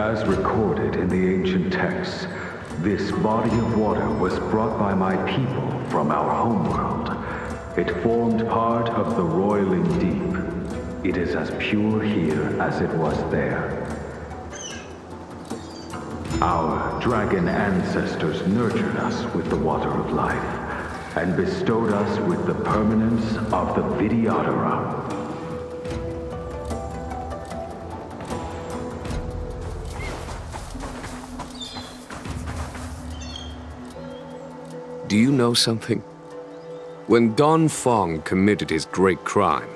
As recorded in the ancient texts, this body of water was brought by my people from our homeworld. It formed part of the roiling deep. It is as pure here as it was there. Our dragon ancestors nurtured us with the water of life, and bestowed us with the permanence of the Vidyadhara. Do you know something? When Don Fong committed his great crime,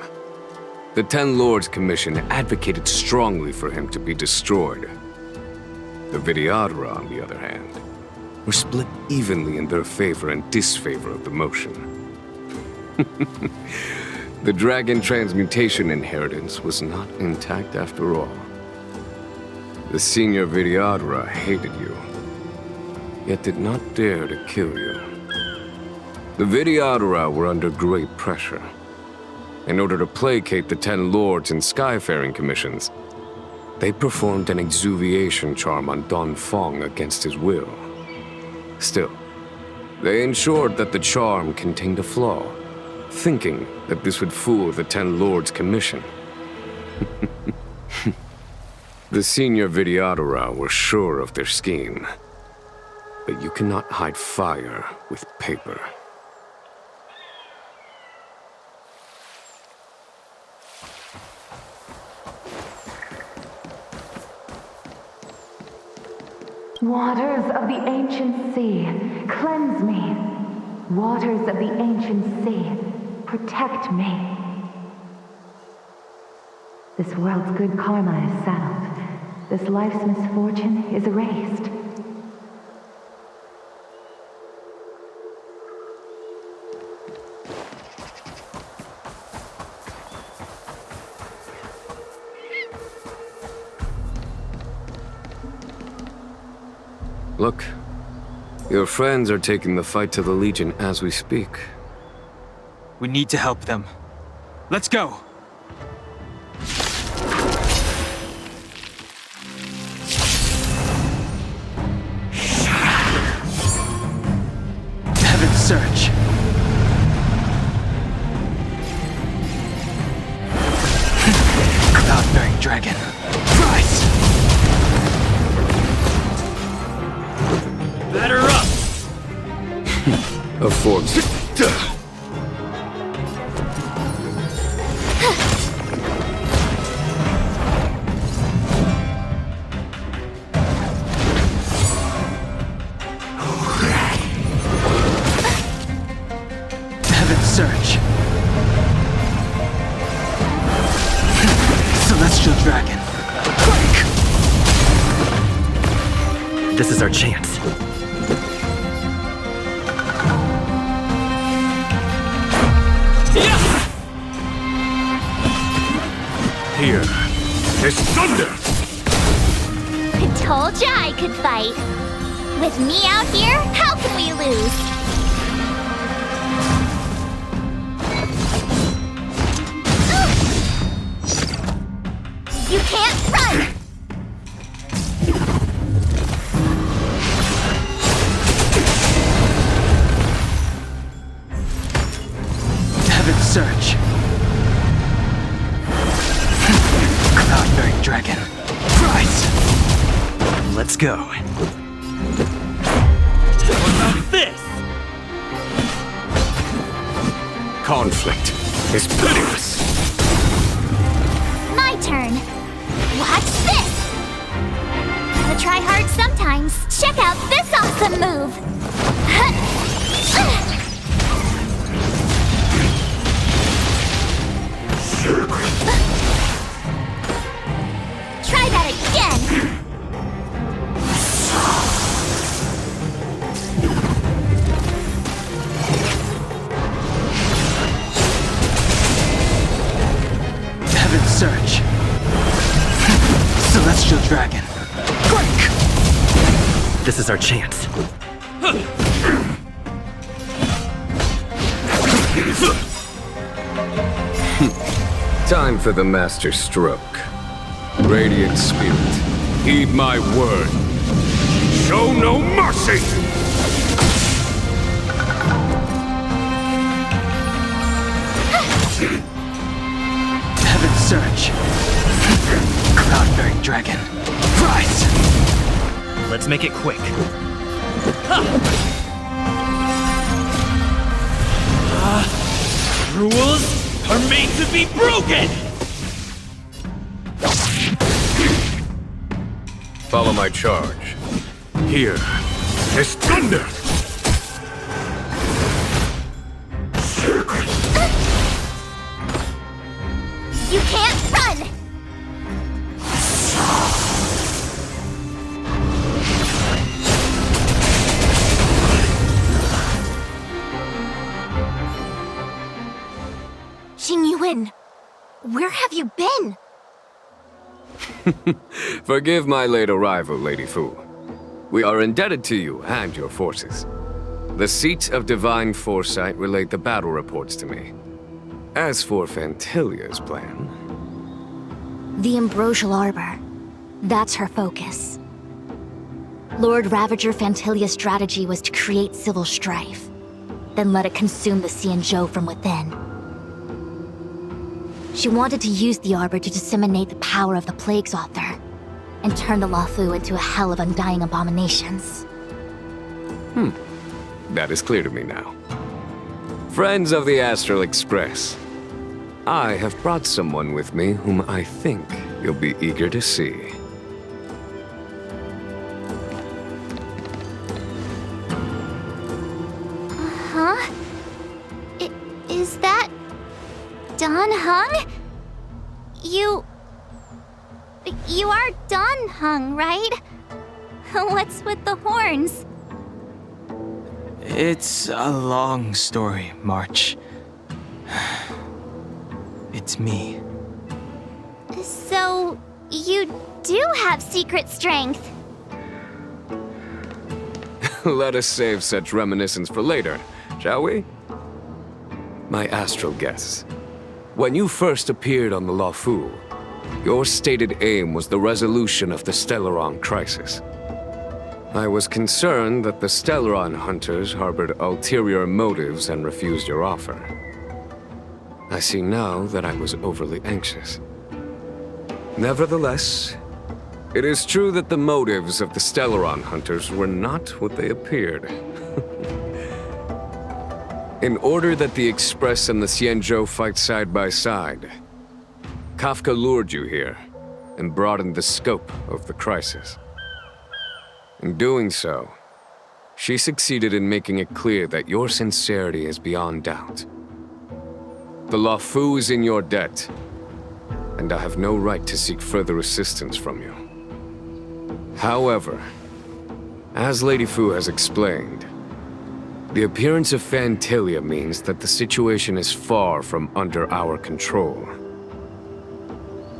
the Ten Lords Commission advocated strongly for him to be destroyed. The Vidyadhara, on the other hand, were split evenly in their favor and disfavor of the motion. The dragon transmutation inheritance was not intact after all. The senior Vidyadhara hated you, yet did not dare to kill you. The Vidyadhara were under great pressure. In order to placate the Ten Lords and Skyfaring Commissions, they performed an exuviation charm on Don Fong against his will. Still, they ensured that the charm contained a flaw, thinking that this would fool the Ten Lords Commission. The senior Vidyadhara were sure of their scheme, but you cannot hide fire with paper. Waters of the ancient sea, cleanse me. Waters of the ancient sea, protect me. This world's good karma is settled. This life's misfortune is erased. Look, your friends are taking the fight to the Legion as we speak. We need to help them. Let's go! Heaven's Search. Cloud-bearing dragon. Rise! Batter up! A force. Heaven's Search. Celestial dragon. Quake! This is our chance. Here. There's thunder! I told ya I could fight. With me out here, how can we lose? You can't run! Heaven's Search. Cloud-bearing dragon. Rise! Let's go. What about this? Conflict is pitiless. My turn. Watch this! Gotta try hard sometimes. Check out this awesome move! Try that again! Heaven's Search. Celestial dragon. Quake! This is our chance. Time for the master stroke. Radiant Spirit. Heed my word. Show no mercy! Heaven surge. Cloud-bearing dragon. Rise! Let's make it quick. Rules are made to be broken! Follow my charge. Here is thunder! You can't run! Xingyuan, where have you been? Forgive my late arrival, Lady Fu. We are indebted to you and your forces. The Seat of Divine Foresight relayed the battle reports to me. As for Fantilia's plan... The Ambrosial Arbor. That's her focus. Lord Ravager Fantilia's strategy was to create civil strife, then let it consume the Xianzhou from within. She wanted to use the Arbor to disseminate the power of the Plague's Author, and turn the Luofu into a hell of undying abominations. That is clear to me now. Friends of the Astral Express, I have brought someone with me whom I think you'll be eager to see. Huh? Is that... Don Hung? You are Don Hung, right? What's with the horns? It's a long story, March. It's me. So, you do have secret strength. Let us save such reminiscence for later, shall we? My astral guests, when you first appeared on the Luofu, your stated aim was the resolution of the Stellaron crisis. I was concerned that the Stellaron hunters harbored ulterior motives and refused your offer. I see now that I was overly anxious. Nevertheless, it is true that the motives of the Stellaron hunters were not what they appeared. In order that the Express and the Xianzhou fight side by side, Kafka lured you here and broadened the scope of the crisis. In doing so, she succeeded in making it clear that your sincerity is beyond doubt. The Luofu is in your debt, and I have no right to seek further assistance from you. However, as Lady Fu has explained, the appearance of Fantilia means that the situation is far from under our control.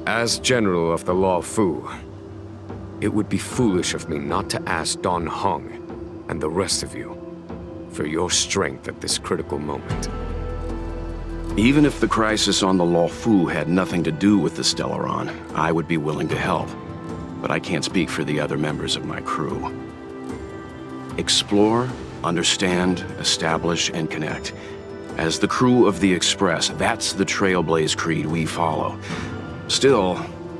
As General of the Luofu, it would be foolish of me not to ask Don Hung and the rest of you for your strength at this critical moment. Even if the crisis on the Luofu had nothing to do with the Stellaron, I would be willing to help. But I can't speak for the other members of my crew. Explore, understand, establish, and connect. As the crew of the Express, that's the Trailblaze creed we follow. Still,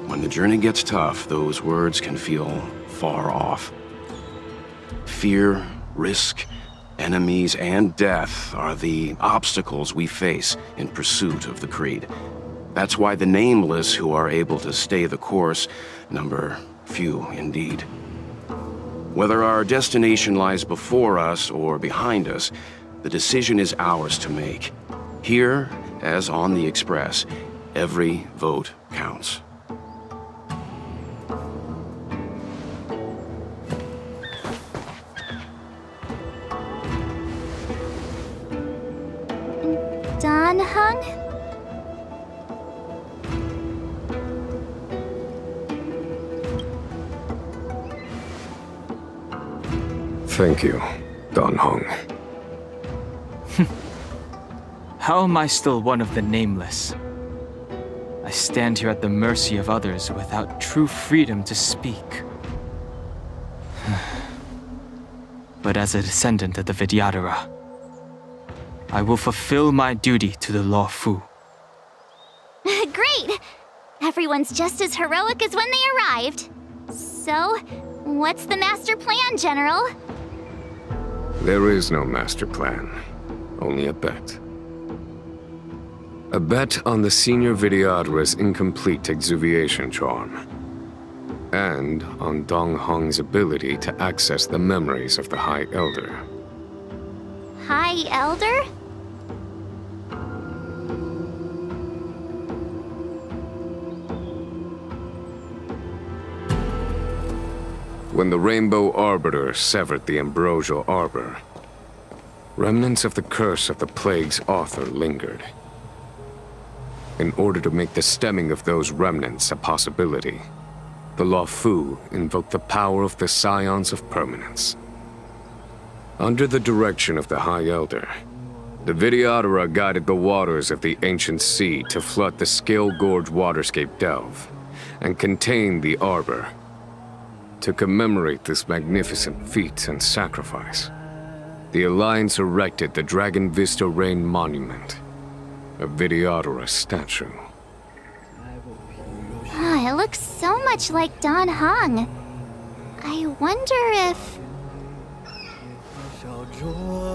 when the journey gets tough, those words can feel far off. Fear, risk, enemies, and death are the obstacles we face in pursuit of the creed. That's why the nameless who are able to stay the course number few indeed. Whether our destination lies before us or behind us, the decision is ours to make. Here, as on the Express, every vote counts. Don Hung? Thank you, Don Hung. How am I still one of the nameless? I stand here at the mercy of others without true freedom to speak But as a descendant of the Vidyadhara, I will fulfill my duty to the Law Fu. Great! Everyone's just as heroic as when they arrived. So, what's the master plan, General? There is no master plan, only a bet. A bet on the Senior Vidyadhara's incomplete exuviation charm, and on Dong Hong's ability to access the memories of the High Elder. High Elder? When the Rainbow Arbiter severed the Ambrosial Arbor, remnants of the curse of the plague's author lingered. In order to make the stemming of those remnants a possibility, the Law Fu invoked the power of the Scions of Permanence. Under the direction of the High Elder, the Vidyadhara guided the waters of the ancient sea to flood the Scale Gorge waterscape delve and contain the Arbor. To commemorate this magnificent feat and sacrifice, the Alliance erected the Dragon Vista Rain Monument, a Vidyadhara statue. Ah, it looks so much like Don Hong. I wonder if...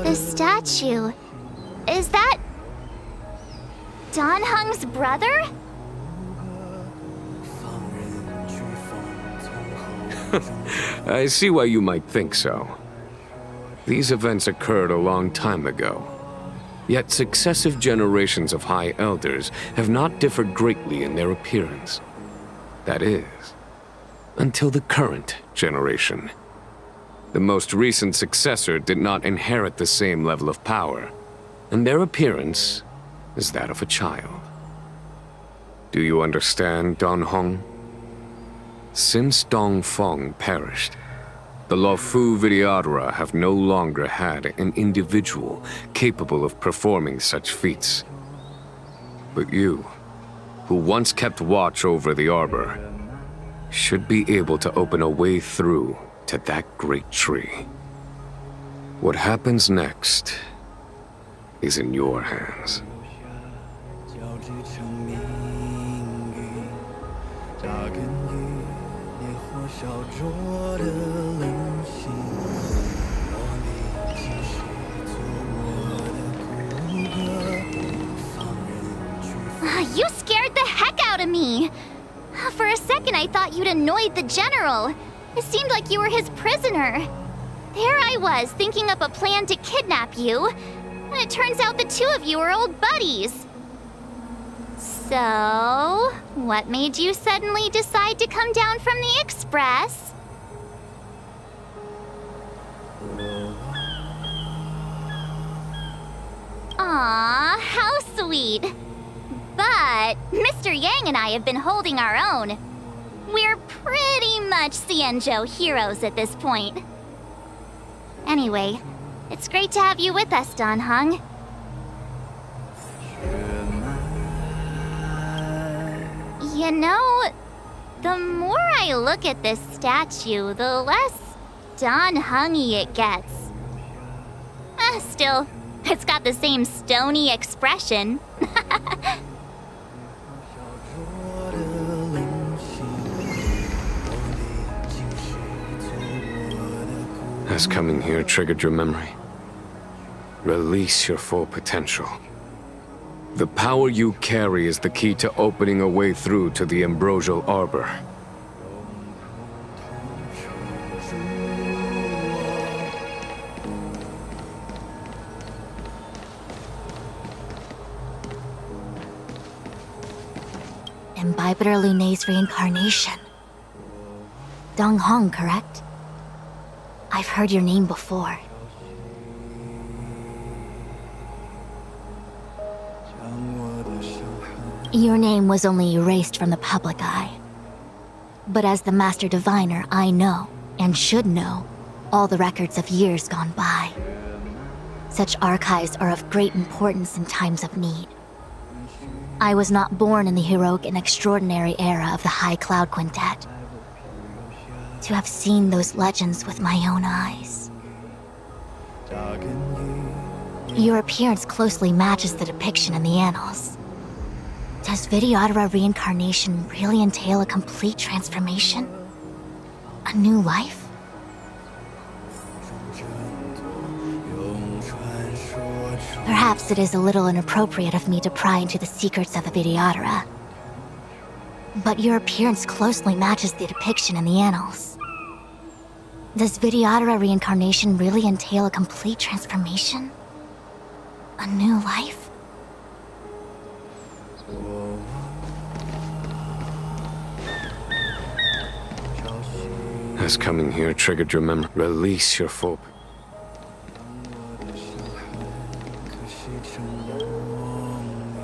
the statue... is that... Don Hong's brother? I see why you might think so. These events occurred a long time ago. Yet successive generations of High Elders have not differed greatly in their appearance. That is, until the current generation. The most recent successor did not inherit the same level of power, and their appearance is that of a child. Do you understand, Don Hong? Since Dong Feng perished, the Law Fu Vidyadhara have no longer had an individual capable of performing such feats. But you, who once kept watch over the Arbor, should be able to open a way through to that great tree. What happens next is in your hands. You scared the heck out of me! For a second I thought you'd annoyed the General. It seemed like you were his prisoner. There I was, thinking up a plan to kidnap you, and it turns out the two of you are old buddies. So, what made you suddenly decide to come down from the Express? Aw, how sweet. But Mr. Yang and I have been holding our own. We're pretty much Xianzhou heroes at this point. Anyway, it's great to have you with us, Don Hong. You know, the more I look at this statue, the less Don Hong-y it gets. Still, it's got the same stony expression. Has coming here triggered your memory? Release your full potential. The power you carry is the key to opening a way through to the Ambrosial Arbor. Imbibitor Lunae's reincarnation. Dong Hong, correct? I've heard your name before. Your name was only erased from the public eye. But as the Master Diviner, I know, and should know, all the records of years gone by. Such archives are of great importance in times of need. I was not born in the heroic and extraordinary era of the High Cloud Quintet. to have seen those legends with my own eyes. Your appearance closely matches the depiction in the annals. Does Vidyadhara reincarnation really entail a complete transformation? A new life? Perhaps it is a little inappropriate of me to pry into the secrets of the Vidyadhara. But your appearance closely matches the depiction in the annals. Does Vidyadhara reincarnation really entail a complete transformation? A new life? Has coming here triggered your memory? Release your phobe.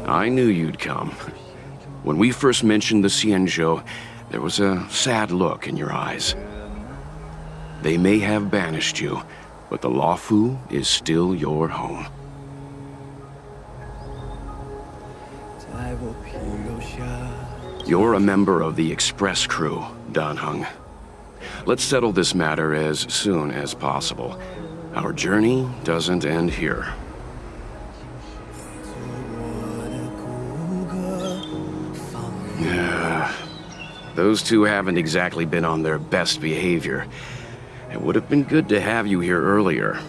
I knew you'd come. When we first mentioned the Xianzhou, there was a sad look in your eyes. They may have banished you, but the Luofu is still your home. You're a member of the Express crew, Danheng. Let's settle this matter as soon as possible. Our journey doesn't end here. Those two haven't exactly been on their best behavior. It would have been good to have you here earlier.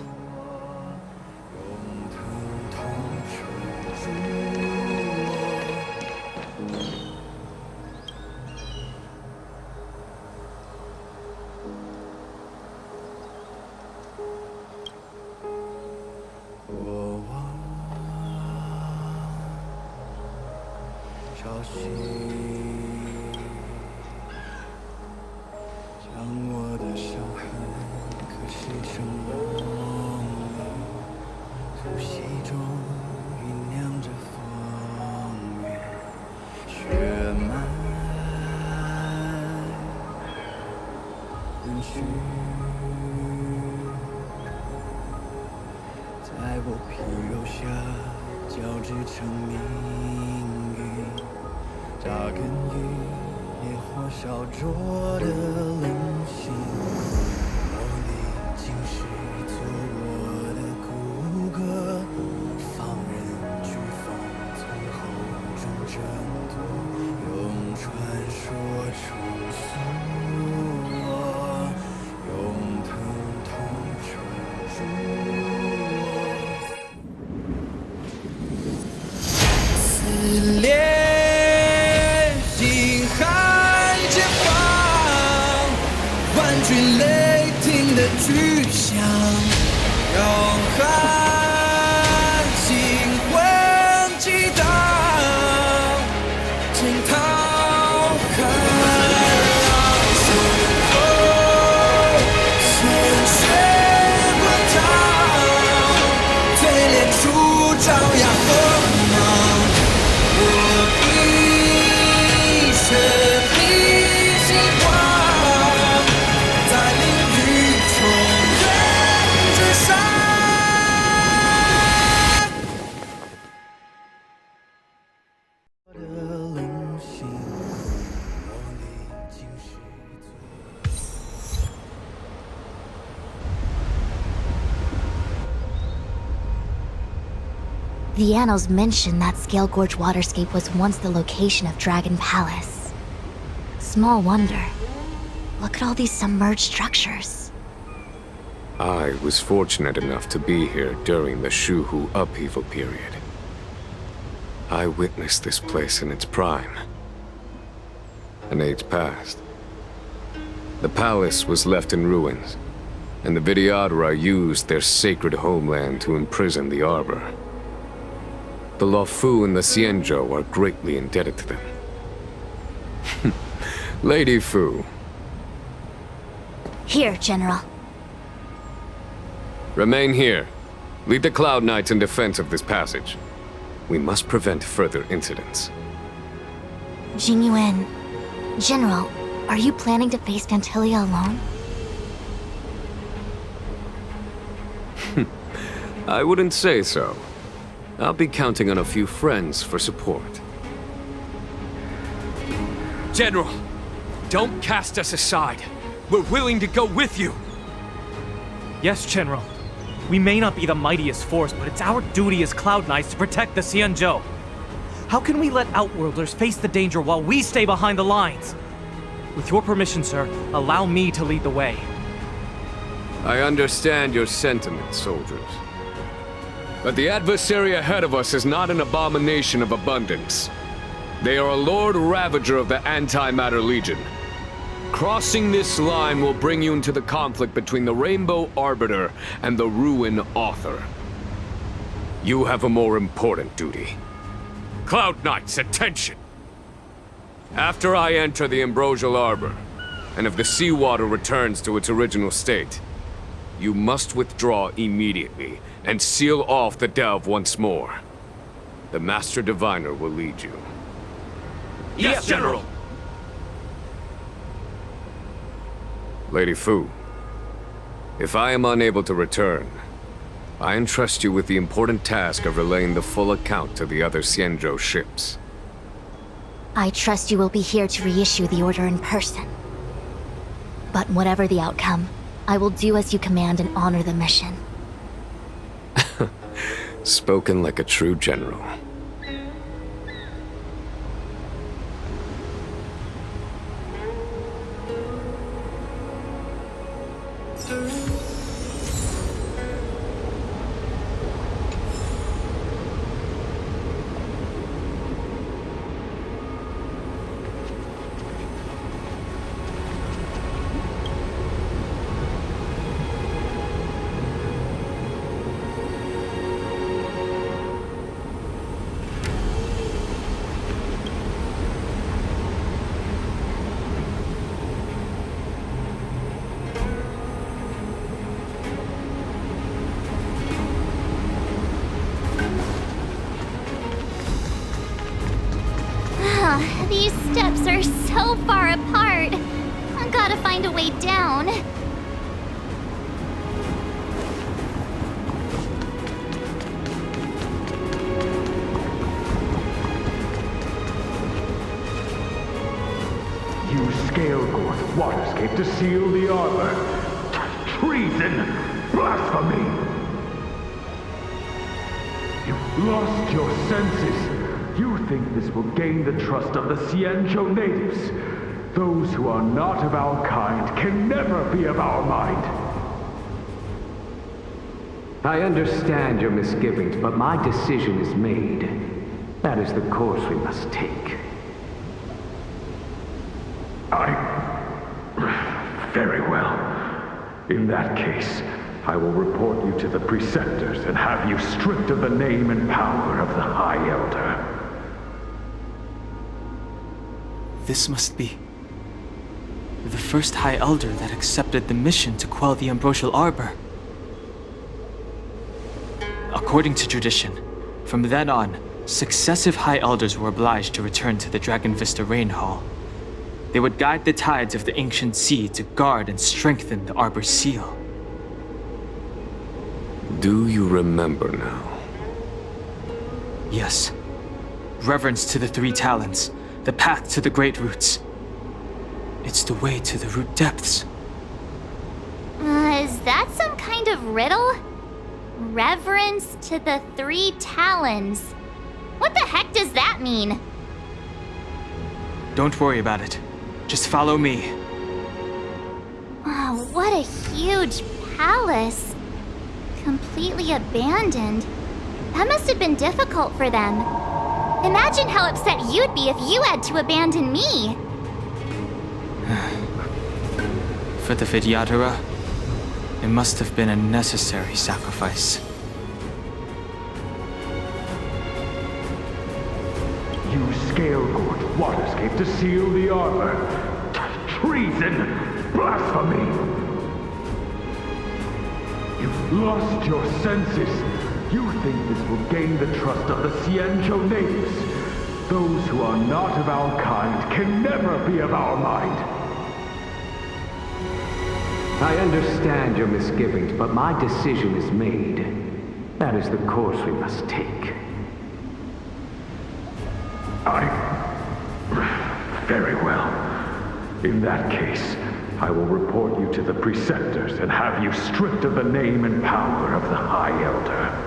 The annals mention that Scale Gorge waterscape was once the location of Dragon Palace. Small wonder. Look at all these submerged structures. I was fortunate enough to be here during the Shuhu upheaval period. I witnessed this place in its prime. An age passed. The palace was left in ruins, and the Vidyadhara used their sacred homeland to imprison the Arbor. The Luofu and the Xianzhou are greatly indebted to them. Lady Fu. Here, General. Remain here. Lead the Cloud Knights in defense of this passage. We must prevent further incidents. Jingyuan, General, are you planning to face Phantilia alone? I wouldn't say so. I'll be counting on a few friends for support. General, don't cast us aside. We're willing to go with you! Yes, General. We may not be the mightiest force, but it's our duty as Cloud Knights to protect the Xianzhou. How can we let Outworlders face the danger while we stay behind the lines? With your permission, sir, allow me to lead the way. I understand your sentiments, soldiers. But the adversary ahead of us is not an abomination of abundance. They are a Lord Ravager of the Antimatter Legion. Crossing this line will bring you into the conflict between the Rainbow Arbiter and the Ruin Author. You have a more important duty. Cloud Knights, attention! After I enter the Ambrosial Arbor, and if the seawater returns to its original state, you must withdraw immediately and seal off the delve once more. The Master Diviner will lead you. Yes, General! Lady Fu, if I am unable to return, I entrust you with the important task of relaying the full account to the other Xianzhou ships. I trust you will be here to reissue the order in person. But whatever the outcome, I will do as you command and honor the mission. Spoken like a true general. These steps are so far apart. I gotta find a way down. You Scale-Gorth Waterscape to seal the arbor. Treason! Blasphemy! You've lost your senses. You think this will gain the trust of the Xianzhou natives. Those who are not of our kind can never be of our mind. I understand your misgivings, but my decision is made. That is the course we must take. Very well. In that case, I will report you to the Preceptors and have you stripped of the name and power of the High Elder. This must be the first High Elder that accepted the mission to quell the Ambrosial Arbor. According to tradition, from then on, successive High Elders were obliged to return to the Dragon Vista Rain Hall. They would guide the tides of the ancient sea to guard and strengthen the Arbor's seal. Do you remember now? Yes. Reverence to the Three Talons, the path to the Great Roots. It's the way to the root depths. Is that some kind of riddle? Reverence to the Three Talons. What the heck does that mean? Don't worry about it. Just follow me. Oh, what a huge palace. Completely abandoned. That must have been difficult for them. Imagine how upset you'd be if you had to abandon me. For the Vidyadhara, it must have been a necessary sacrifice. You Scale-Gorth Waterscape to seal the arbor. Treason! Blasphemy! You've lost your senses. You think this will gain the trust of the Xianzhou natives. Those who are not of our kind can never be of our mind. I understand your misgivings, but my decision is made. That is the course we must take. Very well. In that case, I will report you to the preceptors and have you stripped of the name and power of the High Elder.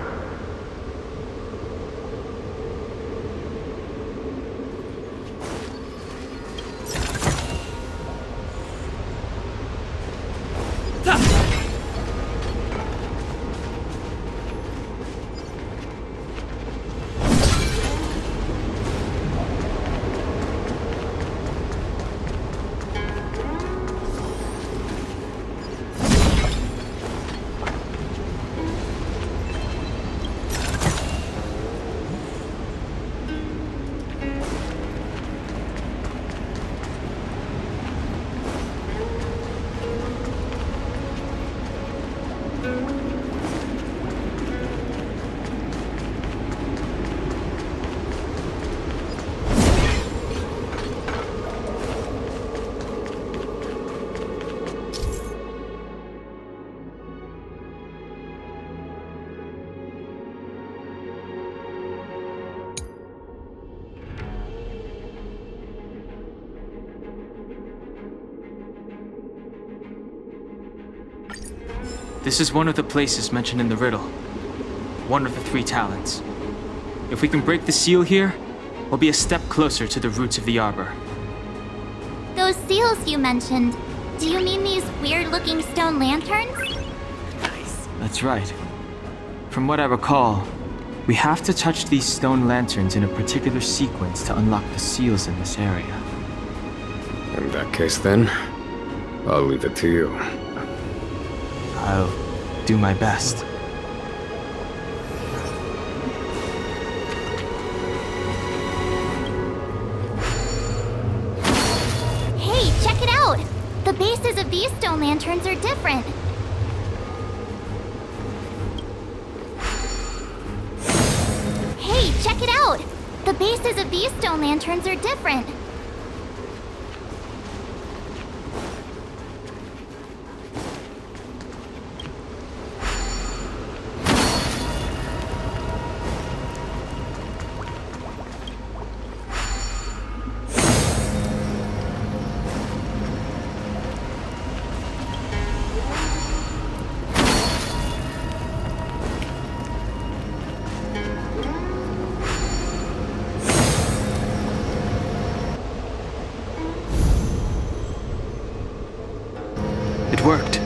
This is one of the places mentioned in the riddle. One of the 3 talents. If we can break the seal here, we'll be a step closer to the roots of the arbor. Those seals you mentioned, do you mean these weird-looking stone lanterns? Nice. That's right. From what I recall, we have to touch these stone lanterns in a particular sequence to unlock the seals in this area. In that case then, I'll leave it to you. I'll do my best. Hey, check it out! The bases of these stone lanterns are different. Hey, check it out! The bases of these stone lanterns are different. It worked.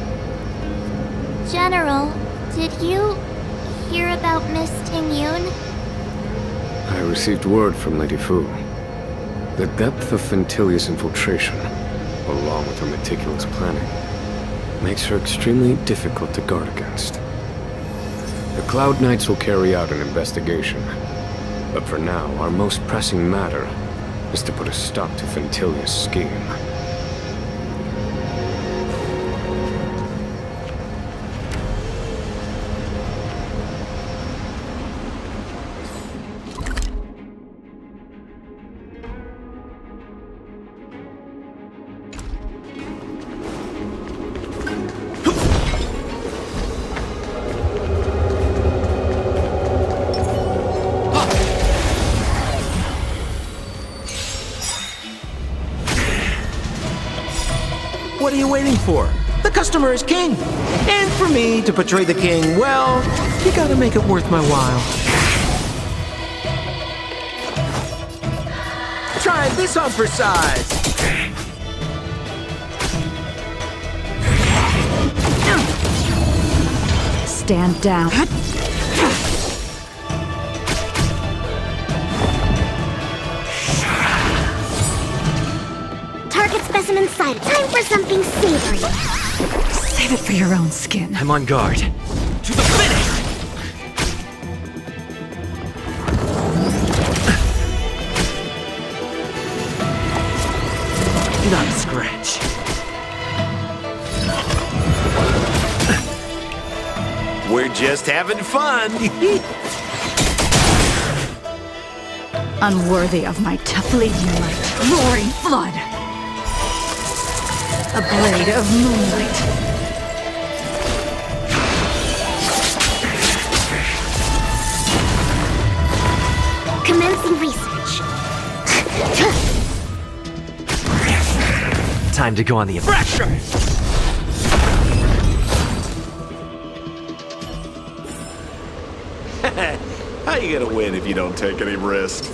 General, did you hear about Miss Tingyun? I received word from Lady Fu. The depth of Fentilia's infiltration, along with her meticulous planning, makes her extremely difficult to guard against. The Cloud Knights will carry out an investigation, but for now, our most pressing matter is to put a stop to Fentilia's scheme. What are you waiting for? The customer is king. And for me to portray the king, well, you gotta make it worth my while. Try this on for size. Stand down. Target specimen sighted. Time for something savory. Save it for your own skin. I'm on guard. To the finish! Not a scratch. We're just having fun. Unworthy of my bleeding light, roaring flood. A blade of moonlight. Commencing research. Time to go on the Pressure! How you gonna win if you don't take any risks?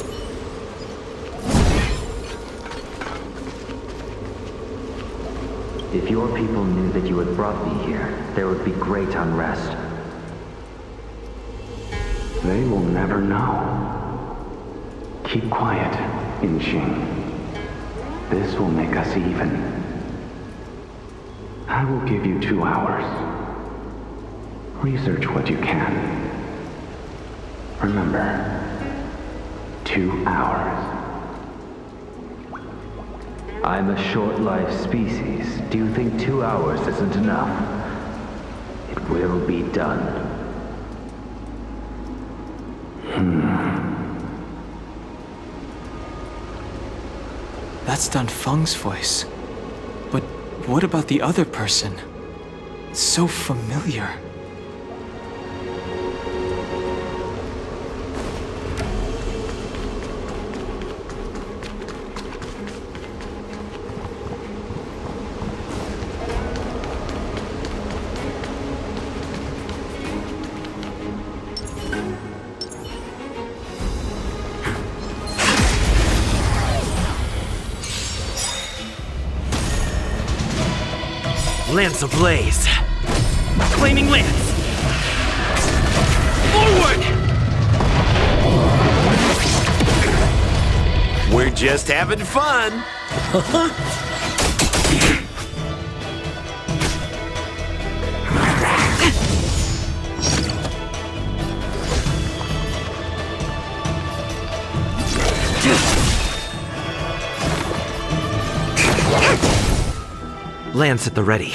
If your people knew that you had brought me here, there would be great unrest. They will never know. Keep quiet, Inxing. This will make us even. I will give you 2 hours. Research what you can. Remember, 2 hours. I'm a short-lived species. Do you think 2 hours isn't enough? It will be done. That's Dan Feng's voice. But what about the other person? It's so familiar. Lance ablaze. Flaming lance. Forward! We're just having fun. Lance at the ready.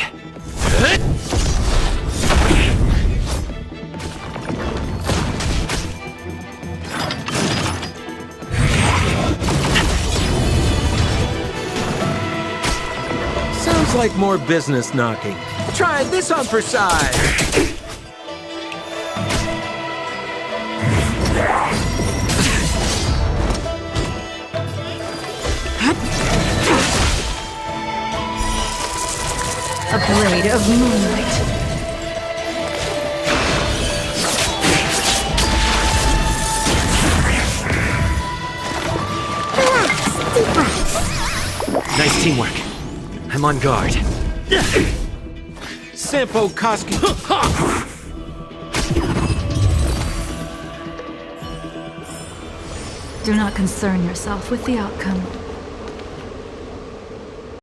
Sounds like more business knocking. Try this on for size. A blade of moonlight. Nice teamwork. I'm on guard. Sampo Koski. Do not concern yourself with the outcome.